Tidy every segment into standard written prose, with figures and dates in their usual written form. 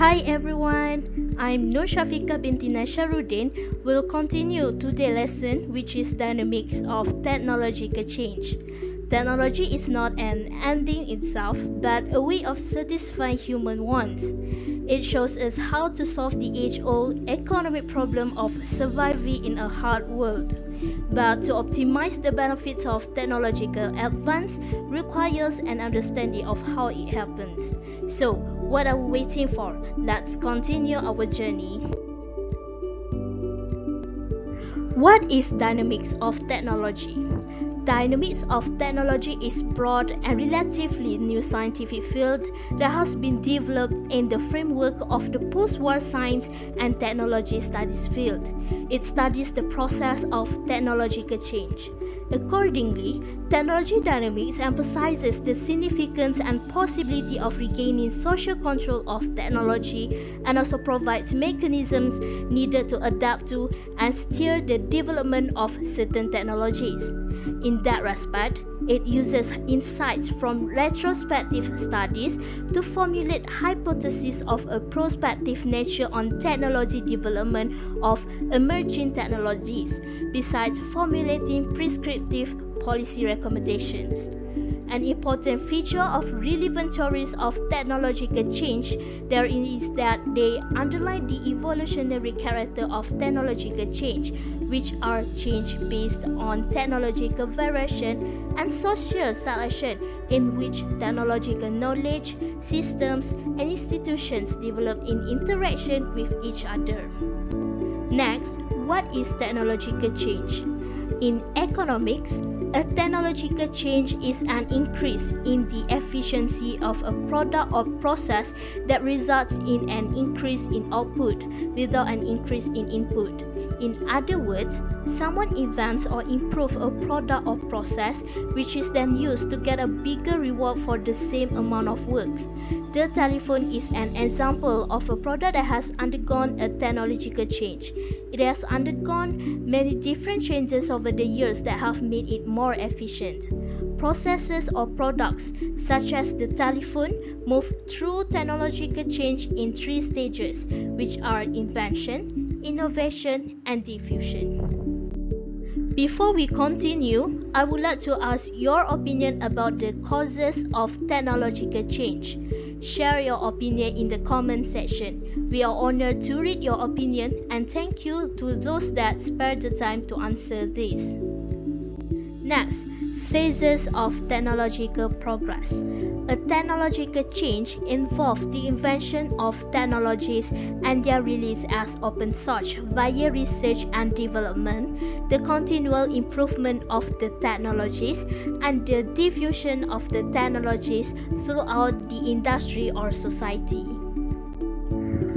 Hi everyone, I'm SYAFIQAH binti NASHARUDDIN. Will continue today's lesson, which is dynamics of technological change. Technology is not an ending itself, but a way of satisfying human wants. It shows us how to solve the age-old economic problem of surviving in a hard world. But to optimize the benefits of technological advance requires an understanding of how it happens. So, what are we waiting for? Let's continue our journey. What is dynamics of technology? Dynamics of technology is broad and relatively new scientific field that has been developed in the framework of the post-war science and technology studies field. It studies the process of technological change. Accordingly, technology dynamics emphasizes the significance and possibility of regaining social control of technology and also provides mechanisms needed to adapt to and steer the development of certain technologies. In that respect, it uses insights from retrospective studies to formulate hypotheses of a prospective nature on technology development of emerging technologies, besides formulating prescriptive policy recommendations. An important feature of relevant theories of technological change therein is that they underline the evolutionary character of technological change, which are change based on technological variation and social selection in which technological knowledge, systems, and institutions develop in interaction with each other. Next, what is technological change? In economics, a technological change is an increase in the efficiency of a product or process that results in an increase in output without an increase in input. In other words, someone invents or improves a product or process which is then used to get a bigger reward for the same amount of work. The telephone is an example of a product that has undergone a technological change. It has undergone many different changes over the years that have made it more efficient. Processes or products, such as the telephone, move through technological change in three stages, which are invention, innovation, and diffusion. Before we continue, I would like to ask your opinion about the causes of technological change. Share your opinion in the comment section. We are honored to read your opinion and thank you to those that spared the time to answer this. Next, phases of technological progress. A technological change involves the invention of technologies and their release as open source via research and development, the continual improvement of the technologies, and the diffusion of the technologies throughout the industry or society.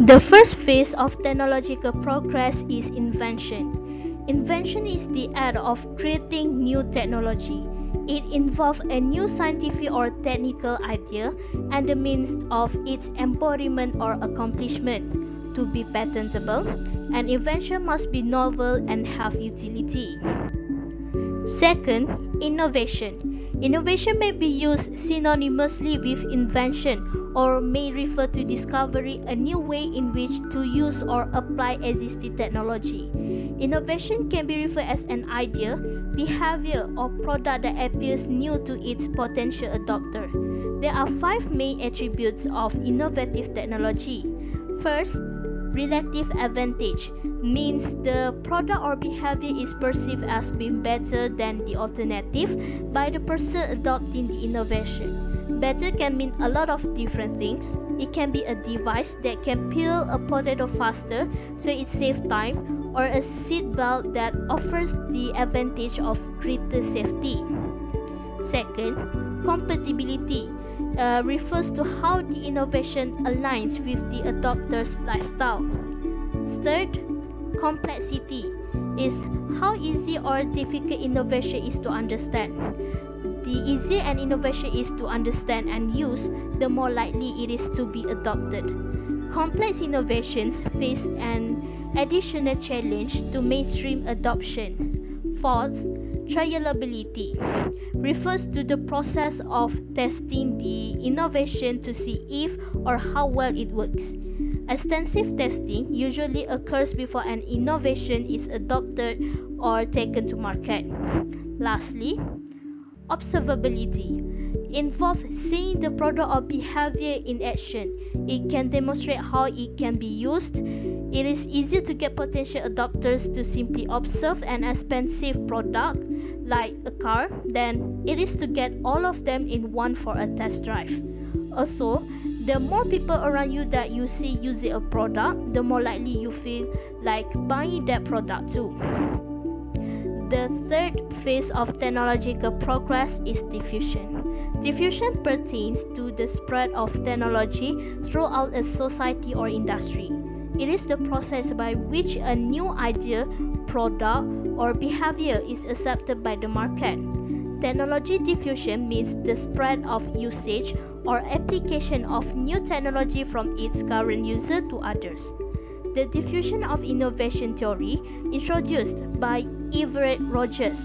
The first phase of technological progress is invention. Invention is the act of creating new technology. It involves a new scientific or technical idea and the means of its embodiment or accomplishment. To be patentable, an invention must be novel and have utility. Second, innovation. Innovation may be used synonymously with invention or may refer to discovering a new way in which to use or apply existing technology. Innovation can be referred as an idea, behavior, or product that appears new to its potential adopter. There are 5 main attributes of innovative technology. First, relative advantage means the product or behavior is perceived as being better than the alternative by the person adopting the innovation. Better can mean a lot of different things. It can be a device that can peel a potato faster so it saves time, or a seat belt that offers the advantage of greater safety. Second, compatibility refers to how the innovation aligns with the adopter's lifestyle. Third, complexity is how easy or difficult innovation is to understand. The easier an innovation is to understand and use, the more likely it is to be adopted. Complex innovations face an additional challenge to mainstream adoption. Fourth, trialability refers to the process of testing the innovation to see if or how well it works. Extensive testing usually occurs before an innovation is adopted or taken to market. Lastly, observability involves seeing the product or behavior in action. It can demonstrate how it can be used. It is easier to get potential adopters to simply observe an expensive product like a car than it is to get all of them in one for a test drive. Also, the more people around you that you see using a product, the more likely you feel like buying that product too. The third phase of technological progress is diffusion. Diffusion pertains to the spread of technology throughout a society or industry. It is the process by which a new idea, product, or behavior is accepted by the market. Technology diffusion means the spread of usage or application of new technology from its current user to others. The diffusion of innovation theory, introduced by Everett Rogers,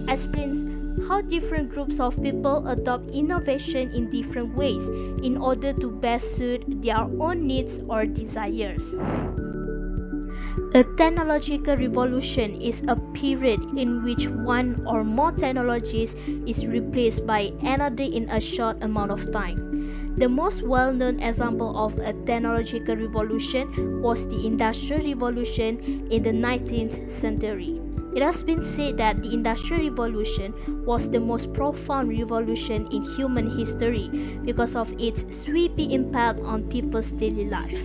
explains how different groups of people adopt innovation in different ways in order to best suit their own needs or desires. A technological revolution is a period in which one or more technologies is replaced by another in a short amount of time. The most well-known example of a technological revolution was the Industrial Revolution in the 19th century. It has been said that the Industrial Revolution was the most profound revolution in human history because of its sweeping impact on people's daily life.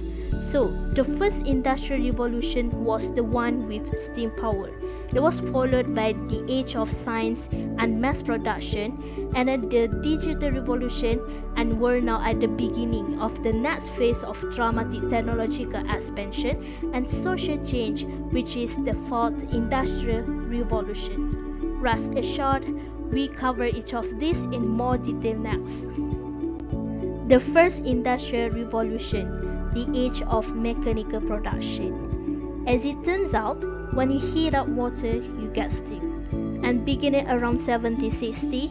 So, the first Industrial Revolution was the one with steam power. It was followed by the age of science and mass production, and then the Digital Revolution, and we're now at the beginning of the next phase of dramatic technological expansion and social change, which is the fourth Industrial Revolution. Rest assured, we cover each of these in more detail next. The first Industrial Revolution, the age of mechanical production. As it turns out, when you heat up water, you get steam. And beginning around 1760,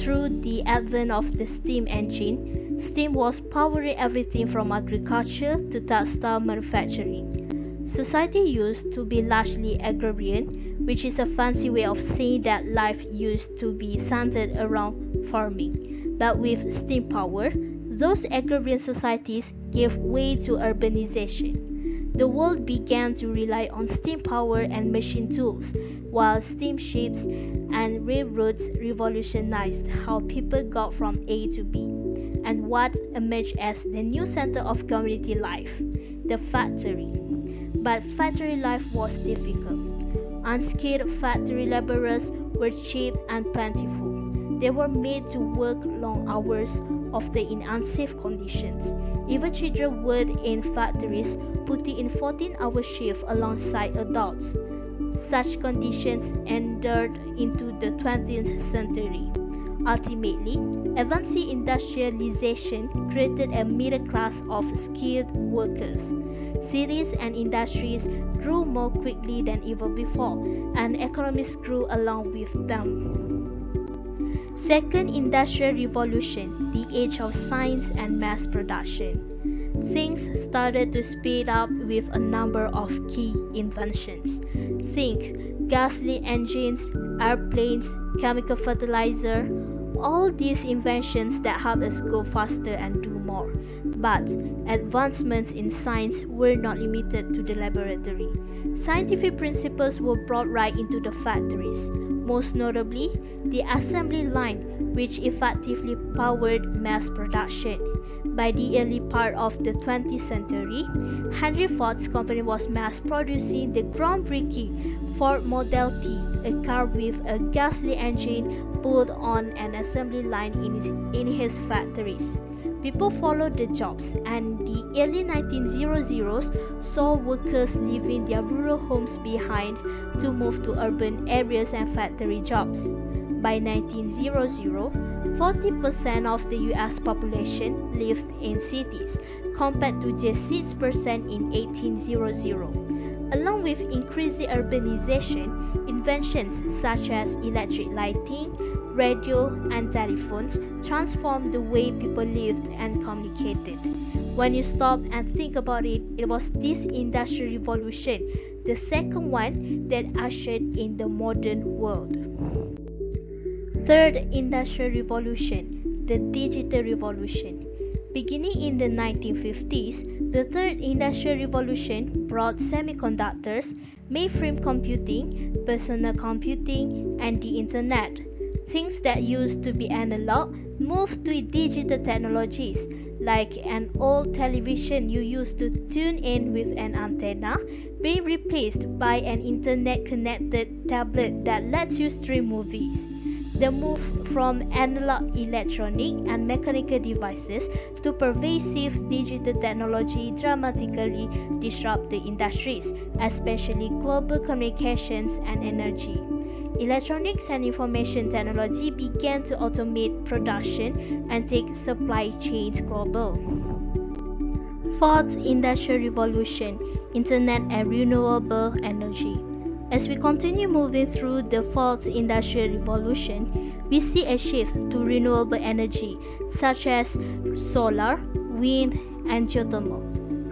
through the advent of the steam engine, steam was powering everything from agriculture to textile manufacturing. Society used to be largely agrarian, which is a fancy way of saying that life used to be centered around farming. But with steam power, those agrarian societies gave way to urbanization. The world began to rely on steam power and machine tools, while steamships and railroads revolutionized how people got from A to B, and what emerged as the new center of community life, the factory. But factory life was difficult. Unskilled factory laborers were cheap and plentiful. They were made to work long hours, often in unsafe conditions. Even children worked in factories, putting in 14-hour shifts alongside adults. Such conditions endured into the 20th century. Ultimately, advancing industrialization created a middle class of skilled workers. Cities and industries grew more quickly than ever before, and economies grew along with them. Second Industrial Revolution, the age of science and mass production. Things started to speed up with a number of key inventions. Think gasoline engines, airplanes, chemical fertilizer, all these inventions that help us go faster and do more. But advancements in science were not limited to the laboratory. Scientific principles were brought right into the factories. Most notably, the assembly line, which effectively powered mass production. By the early part of the 20th century, Henry Ford's company was mass producing the groundbreaking Ford Model T, a car with a gasoline engine put on an assembly line in his factories. People followed the jobs, and the early 1900s saw workers leaving their rural homes behind to move to urban areas and factory jobs. By 1900, 40% of the US population lived in cities, compared to just 6% in 1800. Along with increasing urbanization, inventions such as electric lighting, radio, and telephones transformed the way people lived and communicated. When you stop and think about it, it was this industrial revolution, the second one, that ushered in the modern world. Third industrial revolution, the digital revolution. Beginning in the 1950s, the third industrial revolution brought semiconductors, mainframe computing, personal computing, and the internet. Things that used to be analog moved to digital technologies, like an old television you used to tune in with an antenna being replaced by an internet-connected tablet that lets you stream movies. The move from analog electronic and mechanical devices to pervasive digital technology dramatically disrupted the industries, especially global communications and energy. Electronics and information technology began to automate production and take supply chains global. Fourth industrial revolution, internet and renewable energy. As we continue moving through the fourth industrial revolution, we see a shift to renewable energy such as solar, wind, and geothermal.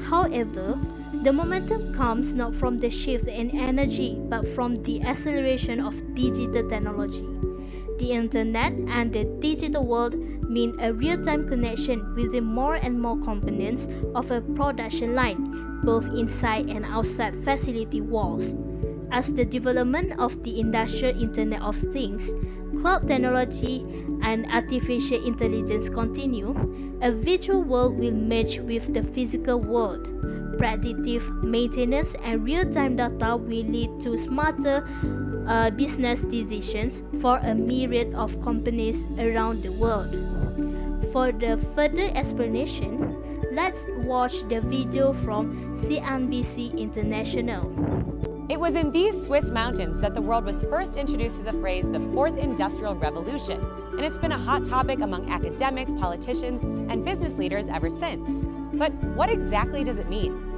However, the momentum comes not from the shift in energy but from the acceleration of digital technology. The internet and the digital world mean a real-time connection within more and more components of a production line, both inside and outside facility walls. As the development of the industrial Internet of Things, cloud technology, and artificial intelligence continue, a virtual world will merge with the physical world. Predictive maintenance and real-time data will lead to smarter business decisions for a myriad of companies around the world. For the further explanation, let's watch the video from CNBC International. It was in these Swiss mountains that the world was first introduced to the phrase the Fourth Industrial Revolution, and it's been a hot topic among academics, politicians, and business leaders ever since. But what exactly does it mean?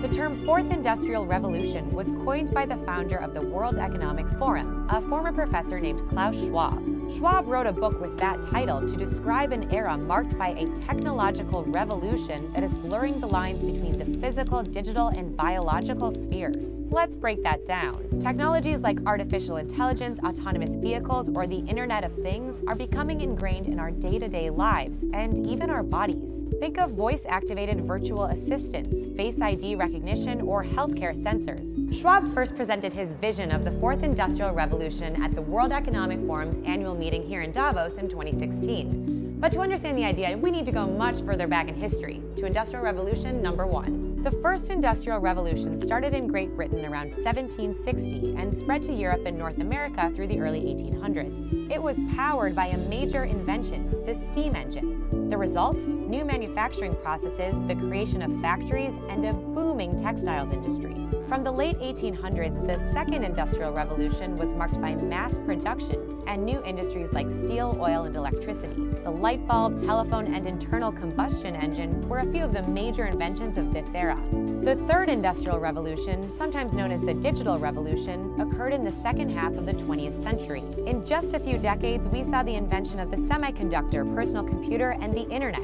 The term Fourth Industrial Revolution was coined by the founder of the World Economic Forum, a former professor named Klaus Schwab. Schwab wrote a book with that title to describe an era marked by a technological revolution that is blurring the lines between the physical, digital, and biological spheres. Let's break that down. Technologies like artificial intelligence, autonomous vehicles, or the Internet of Things are becoming ingrained in our day-to-day lives and even our bodies. Think of voice-activated virtual assistants, Face ID recognition, or healthcare sensors. Schwab first presented his vision of the Fourth Industrial Revolution at the World Economic Forum's annual meeting here in Davos in 2016. But to understand the idea, we need to go much further back in history, to Industrial Revolution number 1. The first Industrial Revolution started in Great Britain around 1760 and spread to Europe and North America through the early 1800s. It was powered by a major invention, the steam engine. The result? New manufacturing processes, the creation of factories, and a booming textiles industry. From the late 1800s, the Second Industrial Revolution was marked by mass production and new industries like steel, oil, and electricity. The light bulb, telephone, and internal combustion engine were a few of the major inventions of this era. The Third Industrial Revolution, sometimes known as the Digital Revolution, occurred in the second half of the 20th century. In just a few decades, we saw the invention of the semiconductor, personal computer, and the internet.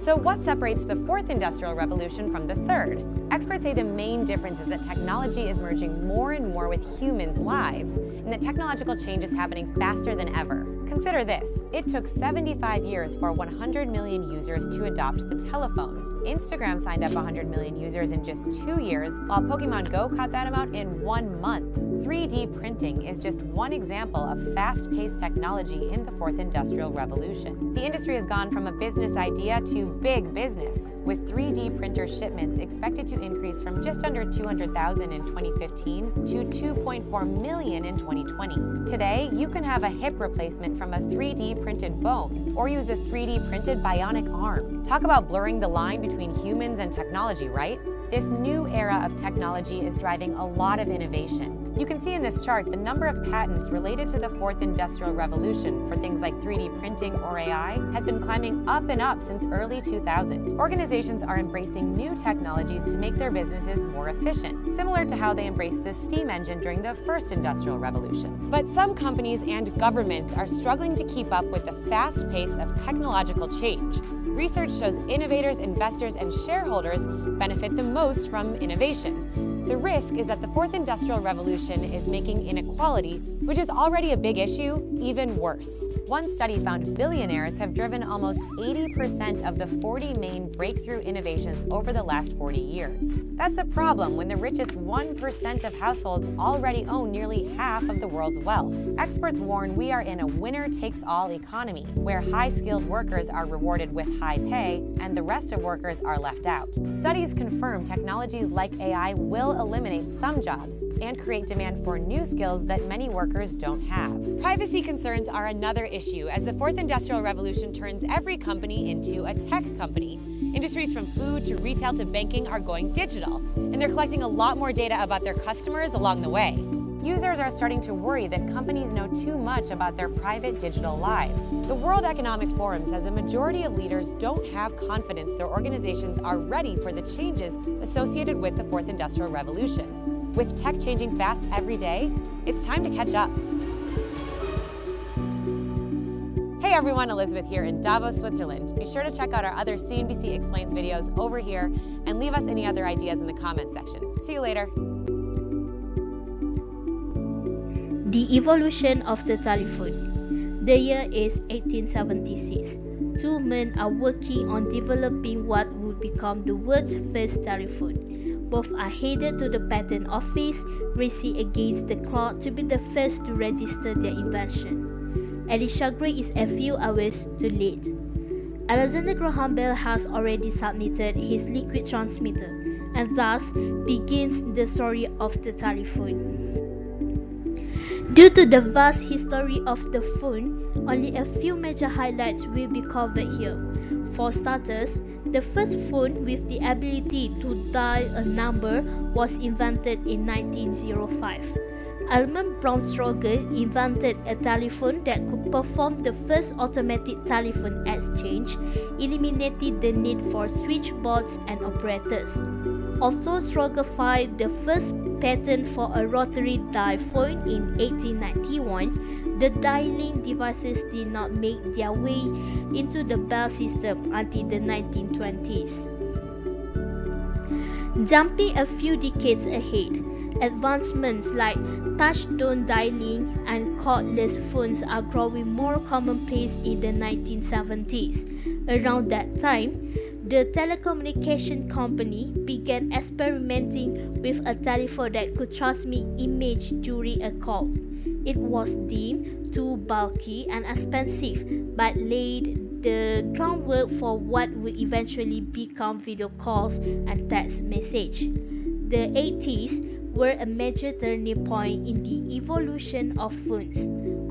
So what separates the Fourth Industrial Revolution from the Third? Experts say the main difference is that technology is merging more and more with humans' lives, and that technological change is happening faster than ever. Consider this. It took 75 years for 100 million users to adopt the telephone. Instagram signed up 100 million users in just 2 years, while Pokemon Go caught that amount in 1 month. 3D printing is just one example of fast-paced technology in the Fourth Industrial Revolution. The industry has gone from a business idea to big business, with 3D printer shipments expected to increase from just under 200,000 in 2015 to 2.4 million in 2020. Today, you can have a hip replacement from a 3D printed bone, or use a 3D printed bionic arm. Talk about blurring the line between humans and technology, right? This new era of technology is driving a lot of innovation. You can see in this chart the number of patents related to the fourth industrial revolution for things like 3D printing or AI has been climbing up and up since early 2000. Organizations are embracing new technologies to make their businesses more efficient, similar to how they embraced the steam engine during the first industrial revolution. But some companies and governments are struggling to keep up with the fast pace of technological change. Research shows innovators, investors, and shareholders benefit the most from innovation. The risk is that the fourth industrial revolution is making inequality, which is already a big issue, even worse. One study found billionaires have driven almost 80% of the 40 main breakthrough innovations over the last 40 years. That's a problem when the richest 1% of households already own nearly half of the world's wealth. Experts warn we are in a winner-takes-all economy, where high-skilled workers are rewarded with high pay and the rest of workers are left out. Studies confirm technologies like AI will eliminate some jobs and create demand for new skills that many workers don't have. Privacy concerns are another issue as the fourth industrial revolution turns every company into a tech company. Industries from food to retail to banking are going digital, and they're collecting a lot more data about their customers along the way. Users are starting to worry that companies know too much about their private digital lives. The World Economic Forum says a majority of leaders don't have confidence their organizations are ready for the changes associated with the fourth industrial revolution. With tech changing fast every day, it's time to catch up. Hey everyone, Elizabeth here in Davos, Switzerland. Be sure to check out our other CNBC Explains videos over here and leave us any other ideas in the comments section. See you later. The evolution of the telephone. The year is 1876. Two men are working on developing what would become the world's first telephone. Both are headed to the patent office, racing against the clock to be the first to register their invention. Elisha Gray is a few hours too late. Alexander Graham Bell has already submitted his liquid transmitter, and thus begins the story of the telephone. Due to the vast history of the phone, only a few major highlights will be covered here. For starters, the first phone with the ability to dial a number was invented in 1905. Almond Braunschweig invented a telephone that could perform the first automatic telephone exchange, eliminating the need for switchboards and operators. Although Schwager filed the first patent for a rotary dial phone in 1891, the dialing devices did not make their way into the Bell system until the 1920s. Jumping a few decades ahead, advancements like touch-tone dialing and cordless phones are growing more commonplace in the 1970s. Around that time, the telecommunication company began experimenting with a telephone that could transmit image during a call. It was deemed too bulky and expensive, but laid the groundwork for what would eventually become video calls and text message. The 80s were a major turning point in the evolution of phones.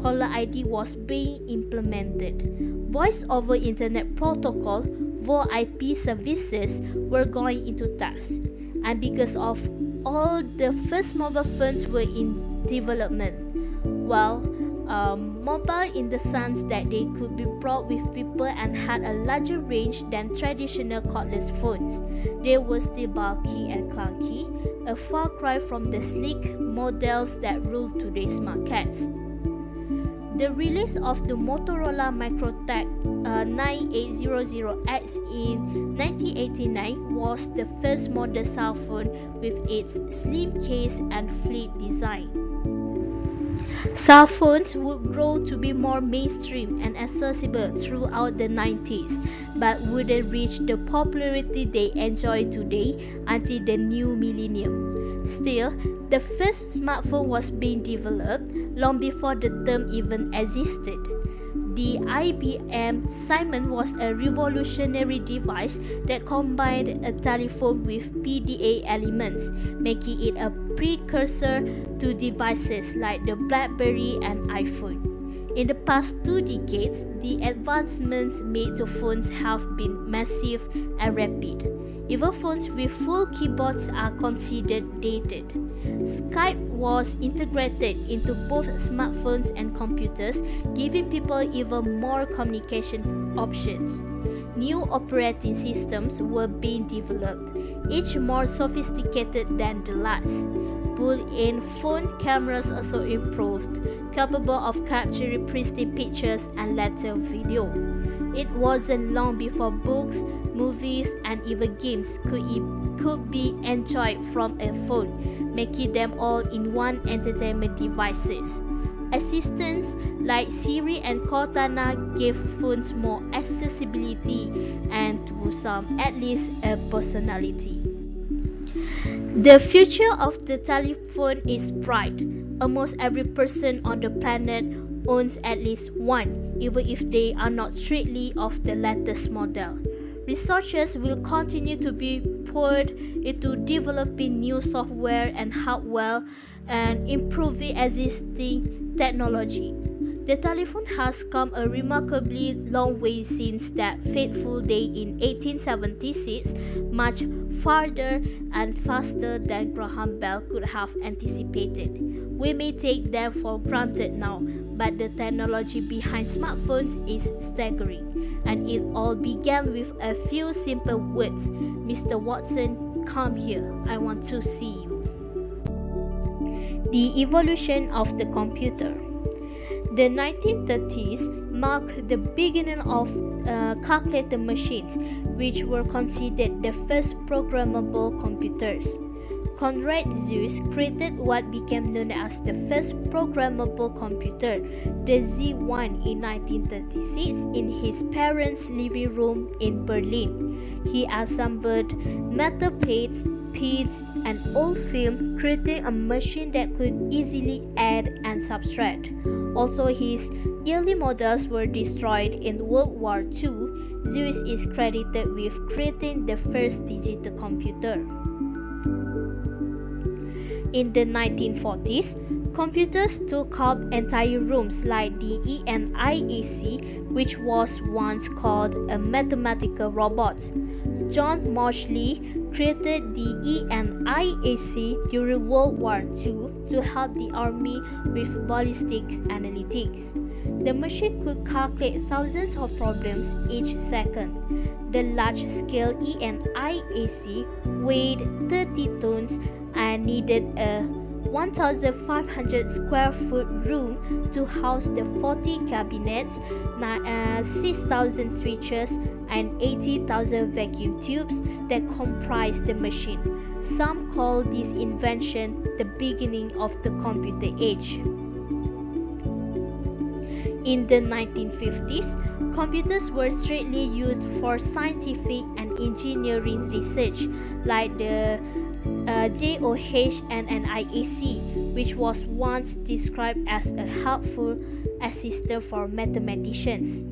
Caller ID was being implemented. Voice over Internet Protocol (VoIP) services were going into text, and because of all the first mobile phones were in development. Well, mobile in the sense that they could be brought with people and had a larger range than traditional cordless phones. They were still bulky and clunky, a far cry from the sleek models that rule today's markets. The release of the Motorola Microtech 9800X in 1989 was the first modern cell phone with its slim case and flip design. Cell phones would grow to be more mainstream and accessible throughout the 90s, but wouldn't reach the popularity they enjoy today until the new millennium. Still, the first smartphone was being developed long before the term even existed. The IBM Simon was a revolutionary device that combined a telephone with PDA elements, making it a precursor to devices like the BlackBerry and iPhone. In the past 2 decades, the advancements made to phones have been massive and rapid. Even phones with full keyboards are considered dated. Skype was integrated into both smartphones and computers, giving people even more communication options. New operating systems were being developed, each more sophisticated than the last. Built-in phone cameras also improved, capable of capturing pristine pictures and later video. It wasn't long before books, movies, and even games could be enjoyed from a phone, making them all in one entertainment devices. Assistants like Siri and Cortana gave phones more accessibility and, to some, at least a personality. The future of the telephone is bright. Almost every person on the planet owns at least one, even if they are not strictly of the latest model. Researchers will continue to be poured into developing new software and hardware and improving existing technology. The telephone has come a remarkably long way since that fateful day in 1876, much farther and faster than Graham Bell could have anticipated. We may take them for granted now, but the technology behind smartphones is staggering, and it all began with a few simple words. Mr. Watson, come here, I want to see you. The evolution of the computer. The 1930s marked the beginning of calculator machines, which were considered the first programmable computers. Conrad Zuse created what became known as the first programmable computer, the Z1, in 1936 in his parents' living room in Berlin. He assembled metal plates, pins, and old film, creating a machine that could easily add and subtract. Also, his early models were destroyed in World War II. Zuse is credited with creating the first digital computer. In the 1940s, computers took up entire rooms like the ENIAC, which was once called a mathematical robot. John Mauchly created the ENIAC during World War II to help the army with ballistics analytics. The machine could calculate thousands of problems each second. The large-scale ENIAC weighed 30 tons and needed a 1,500 square foot room to house the 40 cabinets, 6,000 switches, and 80,000 vacuum tubes that comprised the machine. Some call this invention the beginning of the computer age. In the 1950s, computers were strictly used for scientific and engineering research, like the JOH and NIAC, which was once described as a helpful assistant for mathematicians.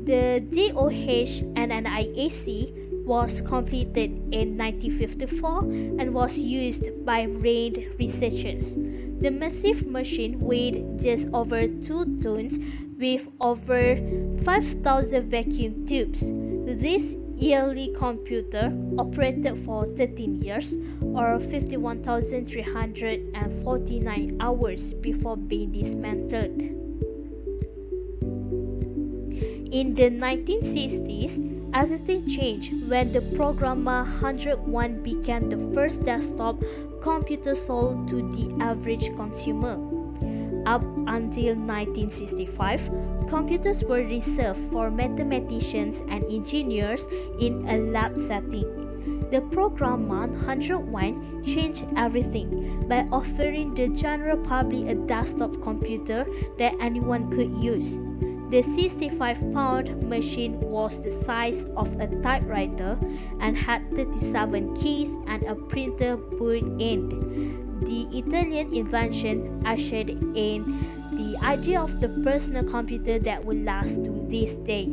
The JOH and NIAC was completed in 1954 and was used by trained researchers. The massive machine weighed just over 2 tons with over 5,000 vacuum tubes. This yearly computer operated for 13 years or 51,349 hours before being dismantled. In the 1960s, everything changed when the Programmer 101 became the first desktop computer sold to the average consumer. Up until 1965, computers were reserved for mathematicians and engineers in a lab setting. The Programmer 101 changed everything by offering the general public a desktop computer that anyone could use. The 65-pound machine was the size of a typewriter and had 37 keys and a printer built in. The Italian invention ushered in the idea of the personal computer that will last to this day.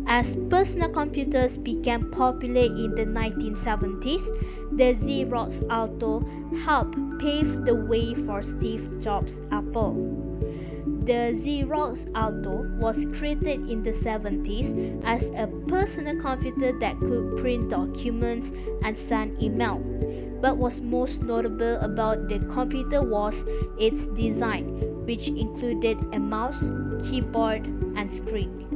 As personal computers became popular in the 1970s, The Xerox Alto helped pave the way for Steve Jobs' Apple. The Xerox Alto was created in the 70s as a personal computer that could print documents and send email. What was most notable about the computer was its design, which included a mouse, keyboard, and screen.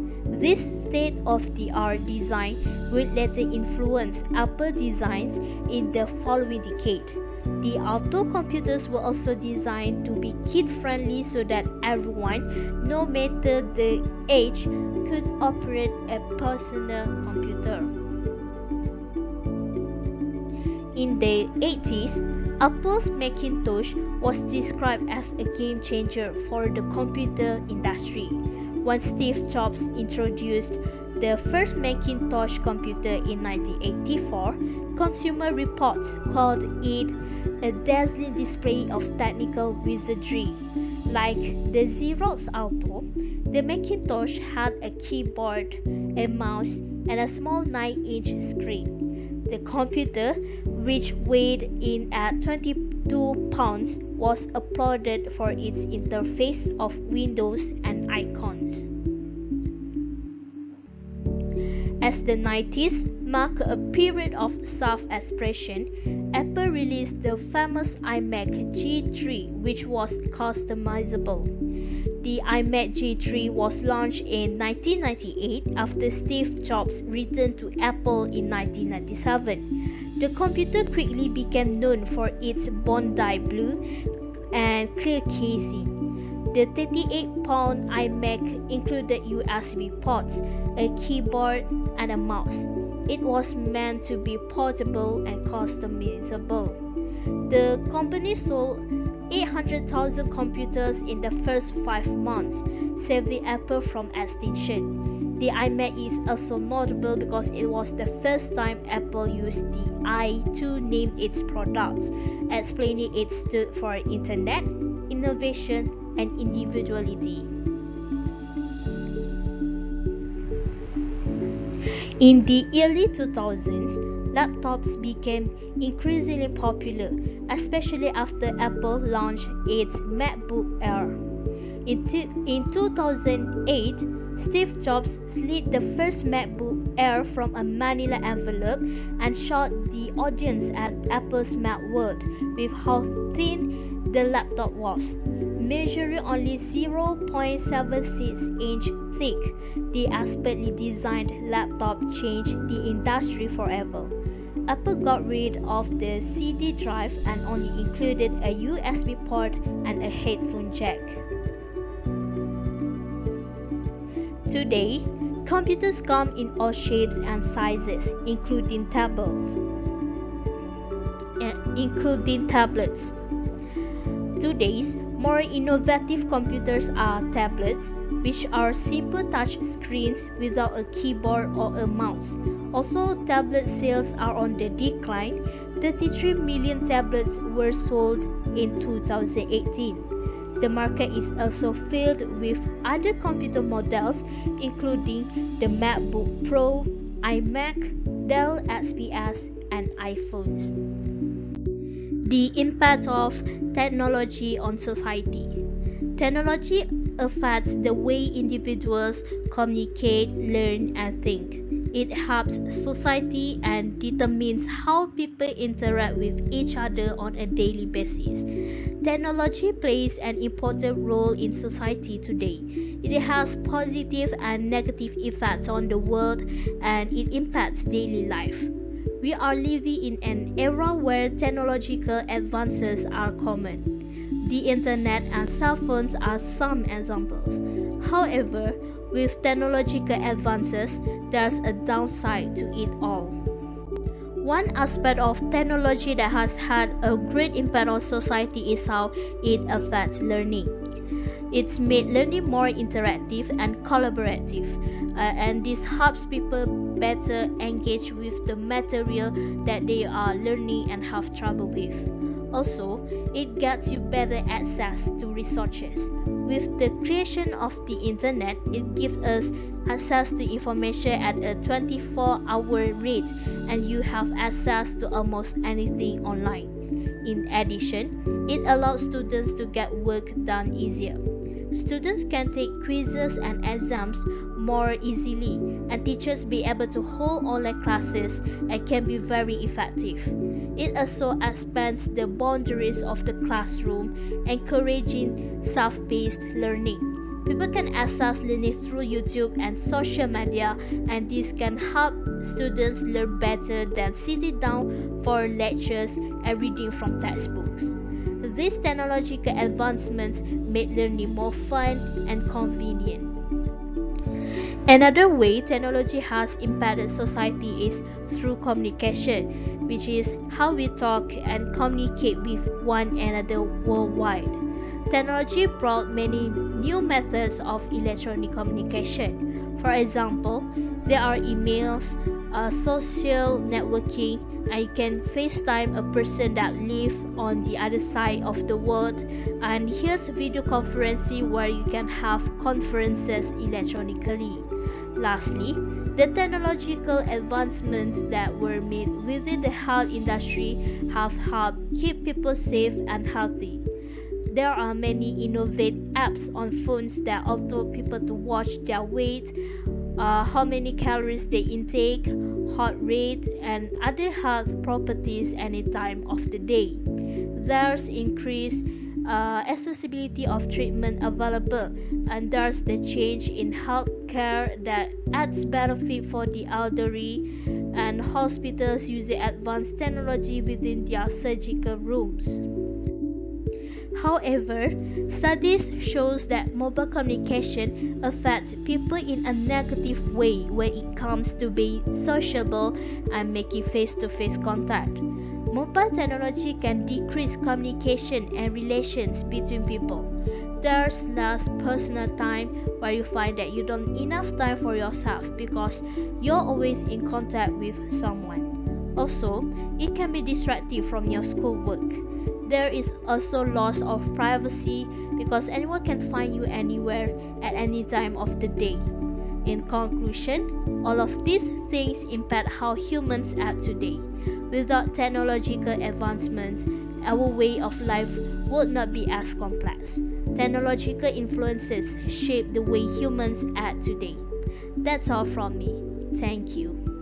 This state-of-the-art design would later influence Apple designs in the following decade. The Alto computers were also designed to be kid-friendly so that everyone, no matter the age, could operate a personal computer. In the 80s, Apple's Macintosh was described as a game changer for the computer industry. When Steve Jobs introduced the first Macintosh computer in 1984, Consumer Reports called it a dazzling display of technical wizardry. Like the Xerox Alto, the Macintosh had a keyboard, a mouse, and a small 9-inch screen. The computer, which weighed in at 22 pounds, was applauded for its interface of windows and icons. As the 90s marked a period of self-expression, Apple released the famous iMac G3, which was customizable. The iMac G3 was launched in 1998 after Steve Jobs returned to Apple in 1997. The computer quickly became known for its Bondi blue and clear casing. The 38-pound iMac included USB ports, a keyboard, and a mouse. It was meant to be portable and customizable. The company sold 800,000 computers in the first 5 months, saving Apple from extinction. The iMac is also notable because it was the first time Apple used the I to name its products, explaining it stood for Internet, innovation, and individuality. In the early 2000s, laptops became increasingly popular, especially after Apple launched its MacBook Air. In 2008, Steve Jobs slid the first MacBook Air from a manila envelope and showed the audience at Apple's Macworld with how thin the laptop was. Measuring only 0.76 inch thick, the expertly designed laptop changed the industry forever. Apple got rid of the CD drive and only included a USB port and a headphone jack. Today, computers come in all shapes and sizes, including tablets. Today's more innovative computers are tablets, which are simple touch screens without a keyboard or a mouse. Also, tablet sales are on the decline. 33 million tablets were sold in 2018. The market is also filled with other computer models, including the MacBook Pro, iMac, Dell XPS, and iPhones. The impact of technology on society. Technology affects the way individuals communicate, learn, and think. It helps society and determines how people interact with each other on a daily basis. Technology plays an important role in society today. It has positive and negative effects on the world, and it impacts daily life. We are living in an era where technological advances are common. The internet and cell phones are some examples. However, with technological advances, there's a downside to it all. One aspect of technology that has had a great impact on society is how it affects learning. It's made learning more interactive and collaborative, and this helps people better engage with the material that they are learning and have trouble with. Also, it gets you better access to resources. With the creation of the internet, it gives us access to information at a 24-hour rate, and you have access to almost anything online. In addition, it allows students to get work done easier. Students can take quizzes and exams more easily, and teachers be able to hold online classes and can be very effective. It also expands the boundaries of the classroom, encouraging self-paced learning. People can access learning through YouTube and social media, and this can help students learn better than sitting down for lectures and reading from textbooks. These technological advancements make learning more fun and convenient. Another way technology has impacted society is through communication, which is how we talk and communicate with one another worldwide. Technology brought many new methods of electronic communication. For example, there are emails, social networking, and you can FaceTime a person that lives on the other side of the world. And here's video conferencing where you can have conferences electronically. Lastly, the technological advancements that were made within the health industry have helped keep people safe and healthy. There are many innovative apps on phones that allow people to watch their weight, how many calories they intake, heart rate, and other health properties any time of the day. There's increased accessibility of treatment available, and there's the change in healthcare that adds benefit for the elderly, and hospitals using advanced technology within their surgical rooms. However, studies shows that mobile communication affects people in a negative way when it comes to being sociable and making face-to-face contact. Mobile technology can decrease communication and relations between people. There's less personal time where you find that you don't enough time for yourself because you're always in contact with someone. Also, it can be distracting from your schoolwork. There is also loss of privacy because anyone can find you anywhere at any time of the day. In conclusion, all of these things impact how humans act today. Without technological advancements, our way of life would not be as complex. Technological influences shape the way humans act today. That's all from me. Thank you.